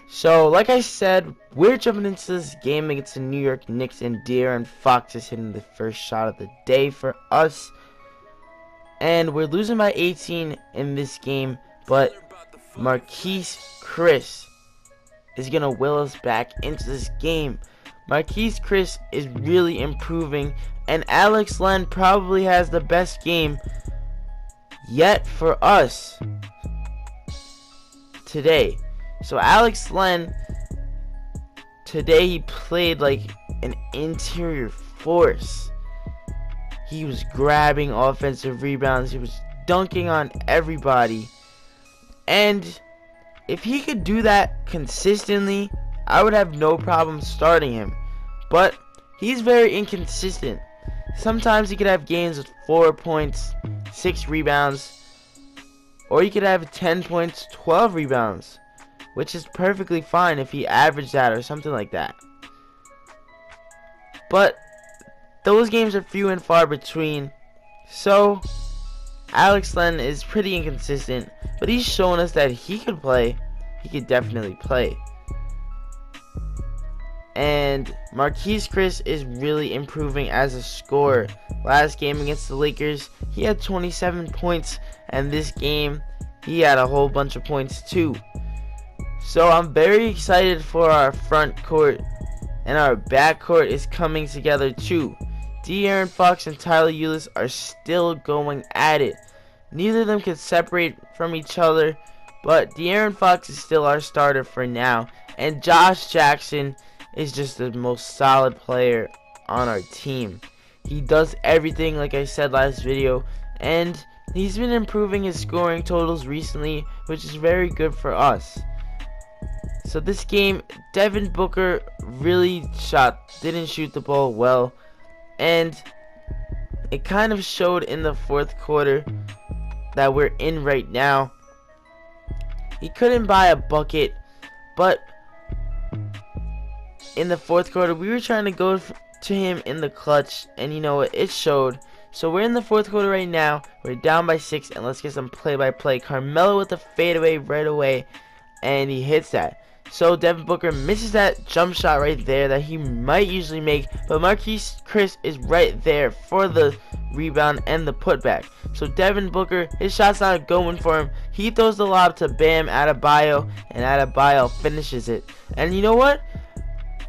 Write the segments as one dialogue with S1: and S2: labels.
S1: So, like I said, we're jumping into this game against the New York Knicks, and De'Aaron Fox is hitting the first shot of the day for us. And we're losing by 18 in this game, but Marquise Chris is going to will us back into this game. Marquise Chris is really improving, and Alex Len probably has the best game yet for us today. So Alex Len, today he played like an interior force. He was grabbing offensive rebounds. He was dunking on everybody. And if he could do that consistently, I would have no problem starting him. But he's very inconsistent. Sometimes he could have games with 4 points, 6 rebounds, or he could have 10 points, 12 rebounds, which is perfectly fine if he averaged that or something like that. But those games are few and far between. So Alex Len is pretty inconsistent, but he's shown us that he could play. He could definitely play. And Marquise Chris is really improving as a scorer. Last game against the Lakers, he had 27 points, and this game, he had a whole bunch of points too. So I'm very excited for our front court, and our back court is coming together too. De'Aaron Fox and Tyler Ulis are still going at it. Neither of them can separate from each other, but De'Aaron Fox is still our starter for now, and Josh Jackson is just the most solid player on our team. He does everything like I said last video, and he's been improving his scoring totals recently, which is very good for us. So this game, Devin Booker really didn't shoot the ball well, and it kind of showed in the fourth quarter that we're in right now. He couldn't buy a bucket, but in the fourth quarter, we were trying to go to him in the clutch, and you know what, it showed. So we're in the fourth quarter right now. We're down by 6, and let's get some play-by-play. Carmelo with the fadeaway right away, and he hits that. So Devin Booker misses that jump shot right there that he might usually make, but Marquise Chris is right there for the rebound and the putback. So Devin Booker, his shot's not going for him. He throws the lob to Bam Adebayo, and Adebayo finishes it. And you know what?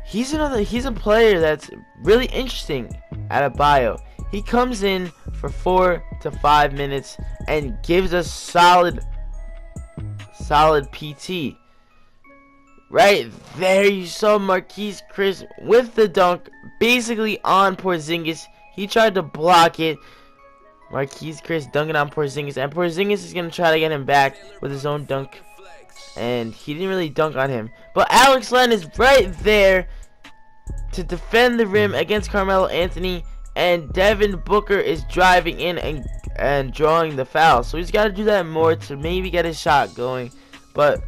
S1: He's a player that's really interesting, Adebayo. He comes in for 4 to 5 minutes and gives us solid PT. Right there, you saw Marquise Chris with the dunk, basically on Porzingis. He tried to block it. Marquise Chris dunking on Porzingis, and Porzingis is going to try to get him back with his own dunk. And he didn't really dunk on him. But Alex Len is right there to defend the rim against Carmelo Anthony. And Devin Booker is driving in and drawing the foul. So he's got to do that more to maybe get his shot going. But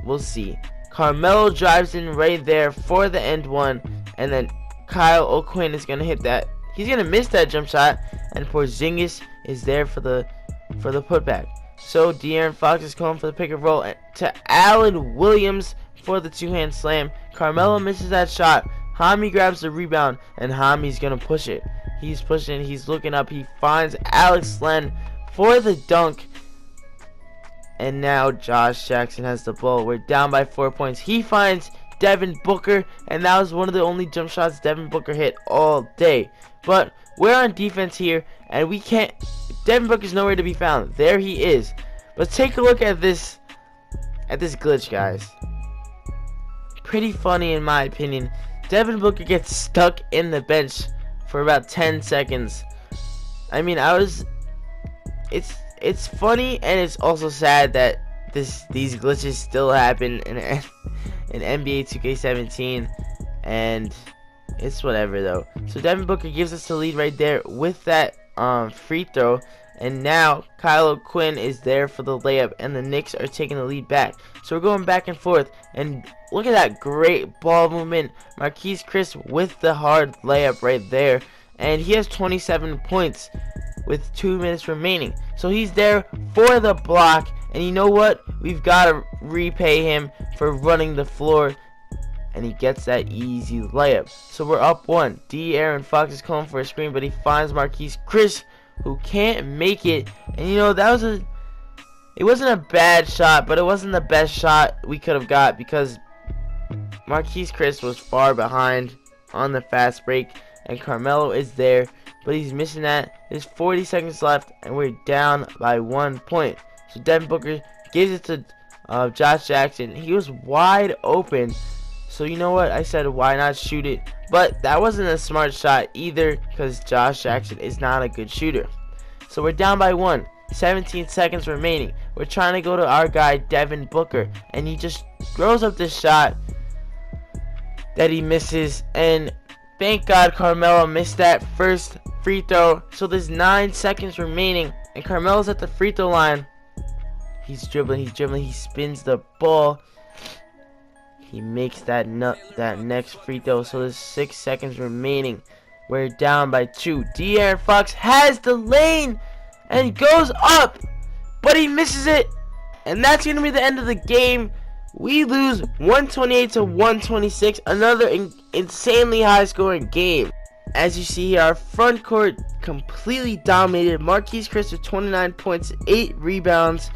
S1: we'll see. Carmelo drives in right there for the end one. And then Kyle O'Quinn is going to hit that. He's going to miss that jump shot. And Porzingis is there for the putback. So De'Aaron Fox is calling for the pick and roll to Allen Williams for the two-hand slam. Carmelo misses that shot. Hami grabs the rebound, and Hami's going to push it. He's pushing, he's looking up. He finds Alex Len for the dunk. And now Josh Jackson has the ball. We're down by 4 points. He finds Devin Booker, and that was one of the only jump shots Devin Booker hit all day. But we're on defense here, and we can't. Devin Booker's nowhere to be found. There he is. But take a look at this glitch, guys. Pretty funny in my opinion. Devin Booker gets stuck in the bench for about 10 seconds. I mean, it's funny, and it's also sad that these glitches still happen in NBA 2K17, and it's whatever though. So Devin Booker gives us the lead right there with that free throw, and now Kyle O'Quinn is there for the layup, and the Knicks are taking the lead back. So we're going back and forth, and look at that great ball movement. Marquise Chris with the hard layup right there, and he has 27 points with 2 minutes remaining. So he's there for the block, And you know what? We've got to repay him for running the floor. And he gets that easy layup. So we're up 1. Aaron Fox is calling for a screen, but he finds Marquise Chris, who can't make it. And you know, it wasn't a bad shot, but it wasn't the best shot we could have got because Marquise Chris was far behind on the fast break, and Carmelo is there, but he's missing that. There's 40 seconds left, and we're down by 1 point. So Devin Booker gives it to Josh Jackson. He was wide open. So you know what? I said, why not shoot it? But that wasn't a smart shot either because Josh Jackson is not a good shooter. So we're down by 1. 17 seconds remaining. We're trying to go to our guy, Devin Booker. And he just throws up this shot that he misses. And thank God Carmelo missed that first free throw. So there's 9 seconds remaining. And Carmelo's at the free throw line. He's dribbling. He spins the ball. He makes that next free throw. So there's 6 seconds remaining. We're down by 2. De'Aaron Fox has the lane and goes up, but he misses it. And that's going to be the end of the game. We lose 128 to 126. Another insanely high scoring game. As you see here, our front court completely dominated. Marquise Chris with 29 points, 8 rebounds.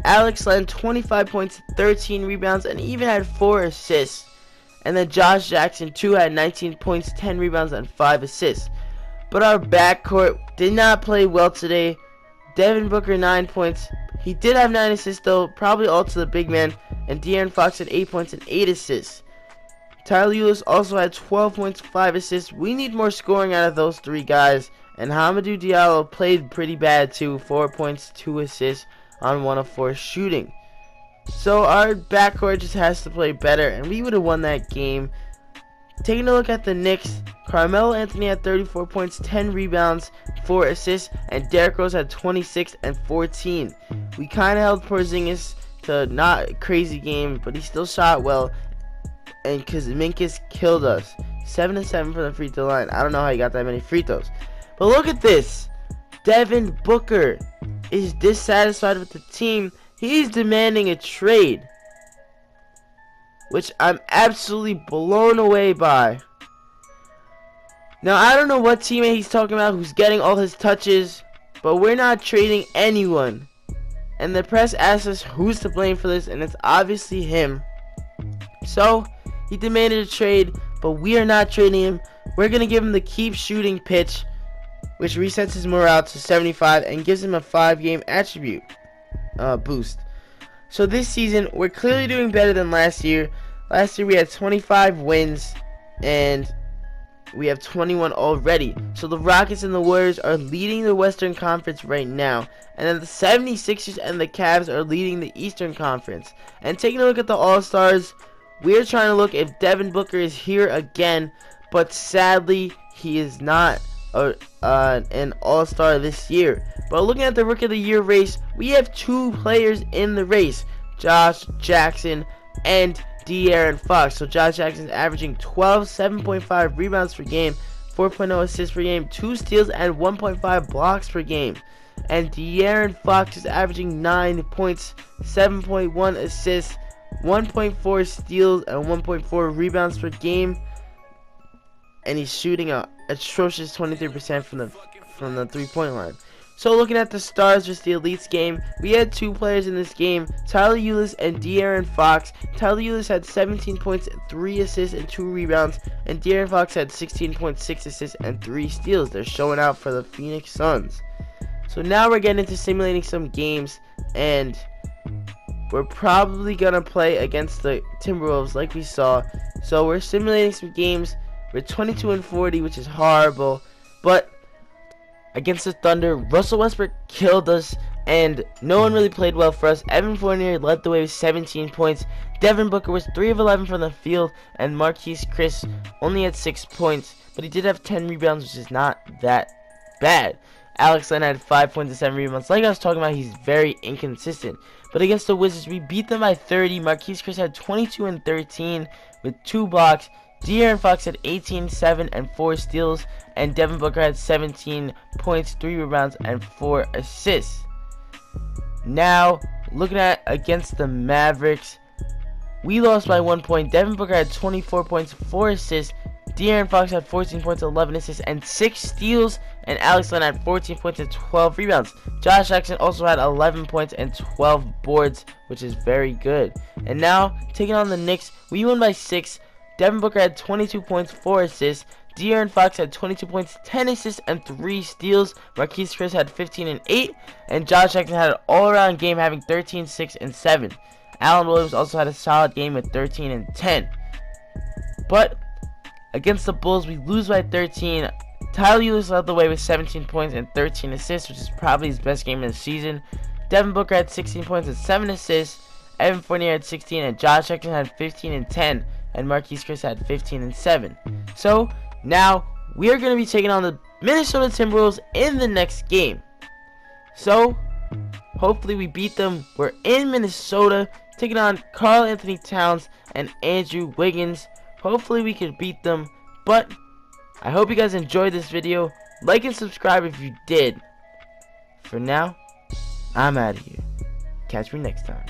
S1: Alex Len 25 points, 13 rebounds, and even had 4 assists. And then Josh Jackson too had 19 points, 10 rebounds, and 5 assists. But our backcourt did not play well today. Devin Booker 9 points. He did have 9 assists though, probably all to the big man. And De'Aaron Fox had 8 points and 8 assists. Tyler Ulis also had 12 points, 5 assists. We need more scoring out of those 3 guys. And Hamidou Diallo played pretty bad too. 4 points, 2 assists on 1 of 4 shooting. So our backcourt just has to play better, and we would have won that game. Taking a look at the Knicks, Carmelo Anthony had 34 points, 10 rebounds, 4 assists, and Derrick Rose had 26 and 14. We kind of held Porzingis to not a crazy game, but he still shot well, and because Minkus killed us. 7-7 from the free throw line. I don't know how he got that many free throws. But look at this. Devin Booker is dissatisfied with the team. He's demanding a trade, which I'm absolutely blown away by. Now, I don't know what teammate he's talking about who's getting all his touches, but we're not trading anyone. And the press asks us who's to blame for this, and it's obviously him. So, he demanded a trade, but we are not trading him. We're going to give him the keep shooting pitch, which resets his morale to 75 and gives him a 5-game attribute boost. So this season, we're clearly doing better than last year. Last year we had 25 wins, and we have 21 already. So the Rockets and the Warriors are leading the Western Conference right now. And then the 76ers and the Cavs are leading the Eastern Conference. And taking a look at the All-Stars, we're trying to look if Devin Booker is here again. But sadly, he is not an All-Star this year. But looking at the Rookie of the Year race, we have 2 players in the race, Josh Jackson and De'Aaron Fox. So Josh Jackson is averaging 12, 7.5 rebounds per game, 4.0 assists per game, 2 steals, and 1.5 blocks per game. And De'Aaron Fox is averaging 9 points, 7.1 assists, 1.4 steals, and 1.4 rebounds per game. And he's shooting a atrocious 23% from the 3-point line. So looking at the Stars versus the Elites game, we had 2 players in this game, Tyler Ulis and De'Aaron Fox. Tyler Ulis had 17 points, 3 assists, and 2 rebounds, and De'Aaron Fox had 16.6 assists and 3 steals. They're showing out for the Phoenix Suns. So now we're getting into simulating some games, and we're probably going to play against the Timberwolves like we saw. So we're simulating some games. We're 22-40, which is horrible, but against the Thunder, Russell Westbrook killed us, and no one really played well for us. Evan Fournier led the way with 17 points. Devin Booker was 3 of 11 from the field, and Marquise Chris only had 6 points, but he did have 10 rebounds, which is not that bad. Alex Len had 5 points and 7 rebounds. Like I was talking about, he's very inconsistent. But against the Wizards, we beat them by 30. Marquise Chris had 22 and 13 with 2 blocks. De'Aaron Fox had 18, 7, and 4 steals, and Devin Booker had 17 points, 3 rebounds, and 4 assists. Now, looking at against the Mavericks, we lost by 1 point. Devin Booker had 24 points, 4 assists. De'Aaron Fox had 14 points, 11 assists, and 6 steals. And Alex Len had 14 points and 12 rebounds. Josh Jackson also had 11 points and 12 boards, which is very good. And now, taking on the Knicks, we won by 6. Devin Booker had 22 points, 4 assists. De'Aaron Fox had 22 points, 10 assists, and 3 steals. Marquise Chris had 15 and 8. And Josh Jackson had an all-around game, having 13, 6, and 7. Allen Williams also had a solid game with 13 and 10. But against the Bulls, we lose by 13. Tyler Ulis led the way with 17 points and 13 assists, which is probably his best game of the season. Devin Booker had 16 points and 7 assists. Evan Fournier had 16, and Josh Jackson had 15 and 10. And Marquise Chris had 15 and 7. So now we are going to be taking on the Minnesota Timberwolves in the next game. So hopefully we beat them. We're in Minnesota, taking on Karl Anthony Towns and Andrew Wiggins. Hopefully we can beat them. But I hope you guys enjoyed this video. Like and subscribe if you did. For now, I'm out of here. Catch me next time.